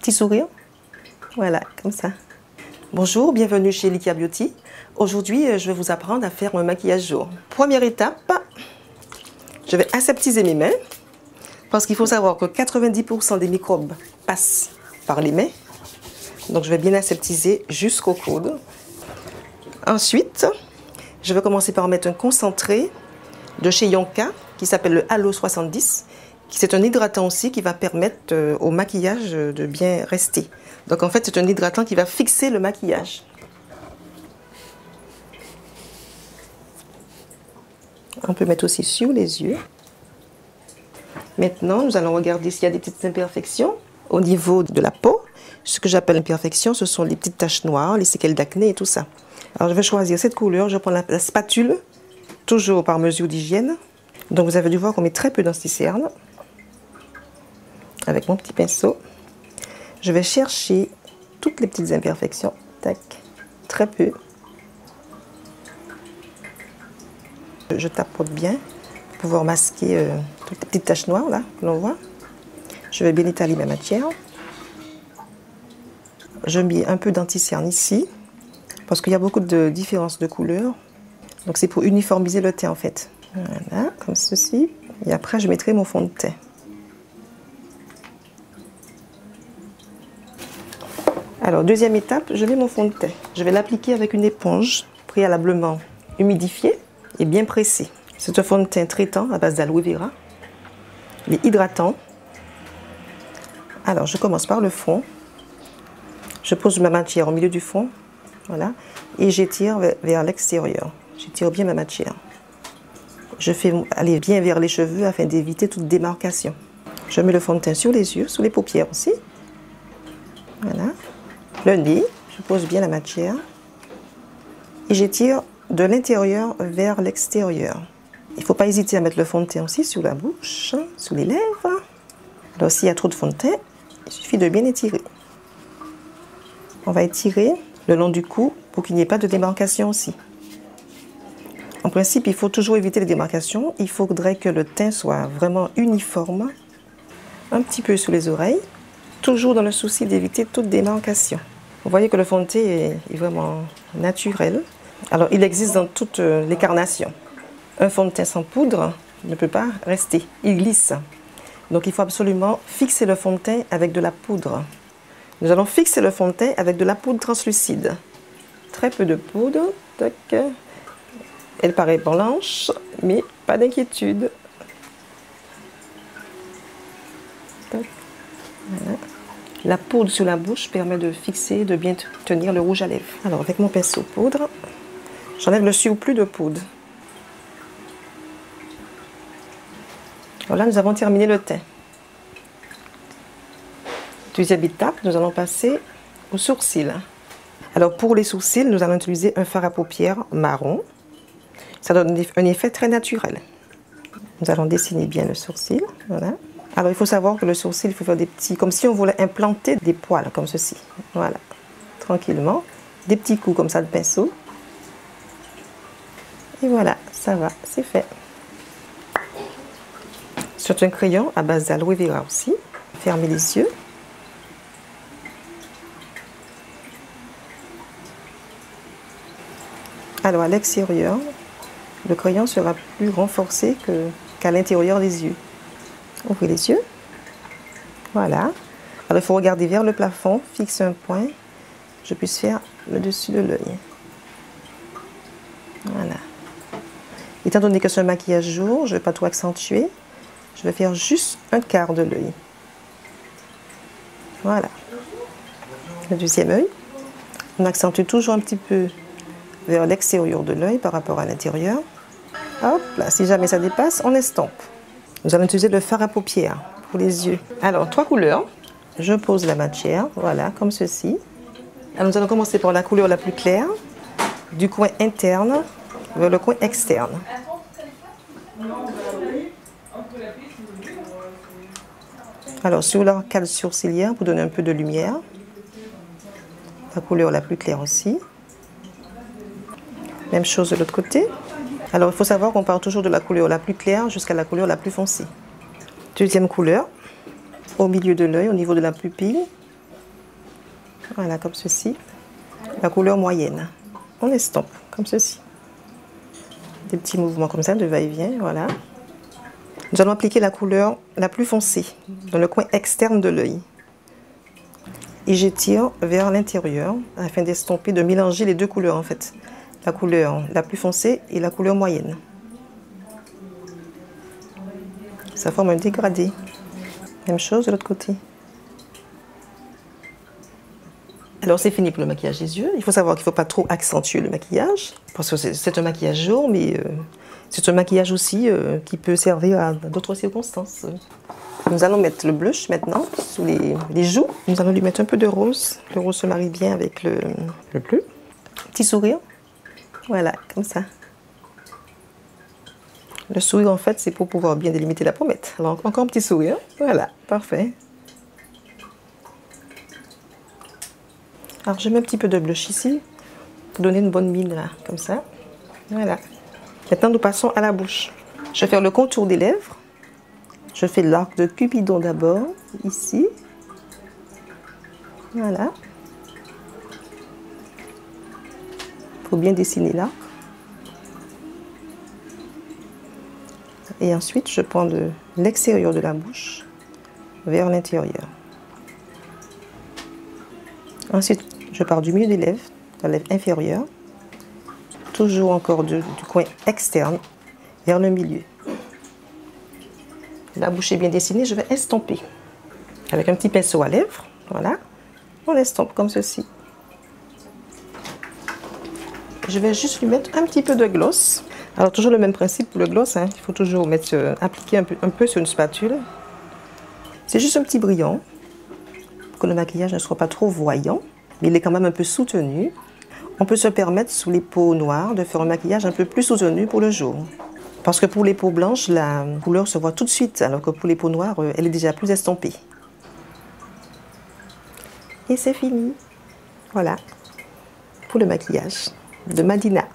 Petit sourire. Voilà, comme ça. Bonjour, bienvenue chez Likia Beauty. Aujourd'hui, je vais vous apprendre à faire un maquillage jour. Première étape, je vais aseptiser mes mains. Parce qu'il faut savoir que 90% des microbes passent par les mains. Donc je vais bien aseptiser jusqu'au coude. Ensuite, je vais commencer par mettre un concentré de chez Yonka qui s'appelle le Halo 70. C'est un hydratant aussi qui va permettre au maquillage de bien rester. Donc en fait, c'est un hydratant qui va fixer le maquillage. On peut mettre aussi sur les yeux. Maintenant, nous allons regarder s'il y a des petites imperfections au niveau de la peau. Ce que j'appelle imperfection, ce sont les petites taches noires, les séquelles d'acné et tout ça. Alors je vais choisir cette couleur, je prends la spatule, toujours par mesure d'hygiène. Donc vous avez dû voir qu'on met très peu d'anticerne. Avec mon petit pinceau, je vais chercher toutes les petites imperfections. Tac, très peu. Je tapote bien pour pouvoir masquer toutes les petites taches noires là que l'on voit. Je vais bien étaler ma matière. Je mets un peu d'anticerne ici parce qu'il y a beaucoup de différences de couleurs. Donc c'est pour uniformiser le teint en fait. Voilà, comme ceci. Et après je mettrai mon fond de teint. Alors, deuxième étape, je mets mon fond de teint. Je vais l'appliquer avec une éponge préalablement humidifiée et bien pressée. C'est un fond de teint traitant à base d'aloe vera. Il est hydratant. Alors, je commence par le fond. Je pose ma matière au milieu du fond. Voilà. Et j'étire vers l'extérieur. J'étire bien ma matière. Je fais aller bien vers les cheveux afin d'éviter toute démarcation. Je mets le fond de teint sur les yeux, sous les paupières aussi. Voilà. Le nez, je pose bien la matière et j'étire de l'intérieur vers l'extérieur. Il ne faut pas hésiter à mettre le fond de teint aussi sur la bouche, sous les lèvres. Alors s'il y a trop de fond de teint, il suffit de bien étirer. On va étirer le long du cou pour qu'il n'y ait pas de démarcation aussi. En principe, il faut toujours éviter les démarcations. Il faudrait que le teint soit vraiment uniforme, un petit peu sous les oreilles, toujours dans le souci d'éviter toute démarcation. Vous voyez que le fond de teint est vraiment naturel. Alors, il existe dans toutes les carnations. Un fond de teint sans poudre ne peut pas rester, il glisse. Donc, il faut absolument fixer le fond de teint avec de la poudre. Nous allons fixer le fond de teint avec de la poudre translucide. Très peu de poudre. Tac. Elle paraît blanche, mais pas d'inquiétude. Voilà. La poudre sur la bouche permet de fixer, de bien tenir le rouge à lèvres. Alors, avec mon pinceau poudre, j'enlève le surplus de poudre. Voilà, nous avons terminé le teint. Deuxième étape, nous allons passer aux sourcils. Alors, pour les sourcils, nous allons utiliser un fard à paupières marron. Ça donne un effet très naturel. Nous allons dessiner bien le sourcil. Voilà. Alors, il faut savoir que le sourcil, il faut faire des petits, comme si on voulait implanter des poils, comme ceci. Voilà, tranquillement. Des petits coups comme ça de pinceau. Et voilà, ça va, c'est fait. Sur un crayon à base d'aloe vera aussi. Fermez les yeux. Alors, à l'extérieur, le crayon sera plus renforcé qu'à l'intérieur des yeux. Ouvrez les yeux. Voilà. Alors, il faut regarder vers le plafond, fixer un point. Je puisse faire le dessus de l'œil. Voilà. Étant donné que c'est un maquillage jour, je ne vais pas trop accentuer. Je vais faire juste un quart de l'œil. Voilà. Le deuxième œil. On accentue toujours un petit peu vers l'extérieur de l'œil par rapport à l'intérieur. Hop là, si jamais ça dépasse, on estompe. Nous allons utiliser le fard à paupières pour les yeux. Alors, 3 couleurs. Je pose la matière, voilà, comme ceci. Alors, nous allons commencer par la couleur la plus claire, du coin interne vers le coin externe. Alors, sur l'arcade sourcilière, pour donner un peu de lumière. La couleur la plus claire aussi. Même chose de l'autre côté. Alors, il faut savoir qu'on part toujours de la couleur la plus claire jusqu'à la couleur la plus foncée. Deuxième couleur, au milieu de l'œil, au niveau de la pupille. Voilà, comme ceci. La couleur moyenne. On estompe, comme ceci. Des petits mouvements comme ça, de va-et-vient, voilà. Nous allons appliquer la couleur la plus foncée, dans le coin externe de l'œil. Et j'étire vers l'intérieur, afin d'estomper, de mélanger les deux couleurs en fait. La couleur la plus foncée et la couleur moyenne. Ça forme un dégradé. Même chose de l'autre côté. Alors c'est fini pour le maquillage des yeux. Il faut savoir qu'il ne faut pas trop accentuer le maquillage, parce que c'est un maquillage jour, mais c'est un maquillage aussi qui peut servir à d'autres circonstances. Nous allons mettre le blush maintenant sous les joues. Nous allons lui mettre un peu de rose. Le rose se marie bien avec le bleu. Petit sourire. Voilà, comme ça. Le sourire, en fait, c'est pour pouvoir bien délimiter la pommette. Alors, encore un petit sourire. Voilà, parfait. Alors, je mets un petit peu de blush ici pour donner une bonne mine, là, comme ça. Voilà. Maintenant, nous passons à la bouche. Je vais faire le contour des lèvres. Je fais l'arc de Cupidon d'abord, ici. Voilà. Il faut bien dessiner l'arc. Et ensuite, je prends de l'extérieur de la bouche vers l'intérieur. Ensuite, je pars du milieu des lèvres, de la lèvre inférieure, toujours encore du coin externe vers le milieu. La bouche est bien dessinée, je vais estomper avec un petit pinceau à lèvres. Voilà, on estompe comme ceci. Je vais juste lui mettre un petit peu de gloss. Alors toujours le même principe pour le gloss, hein. Il faut toujours appliquer un peu sur une spatule. C'est juste un petit brillant, pour que le maquillage ne soit pas trop voyant, mais il est quand même un peu soutenu. On peut se permettre sous les peaux noires de faire un maquillage un peu plus soutenu pour le jour. Parce que pour les peaux blanches, la couleur se voit tout de suite, alors que pour les peaux noires, elle est déjà plus estompée. Et c'est fini. Voilà, pour le maquillage de Madina.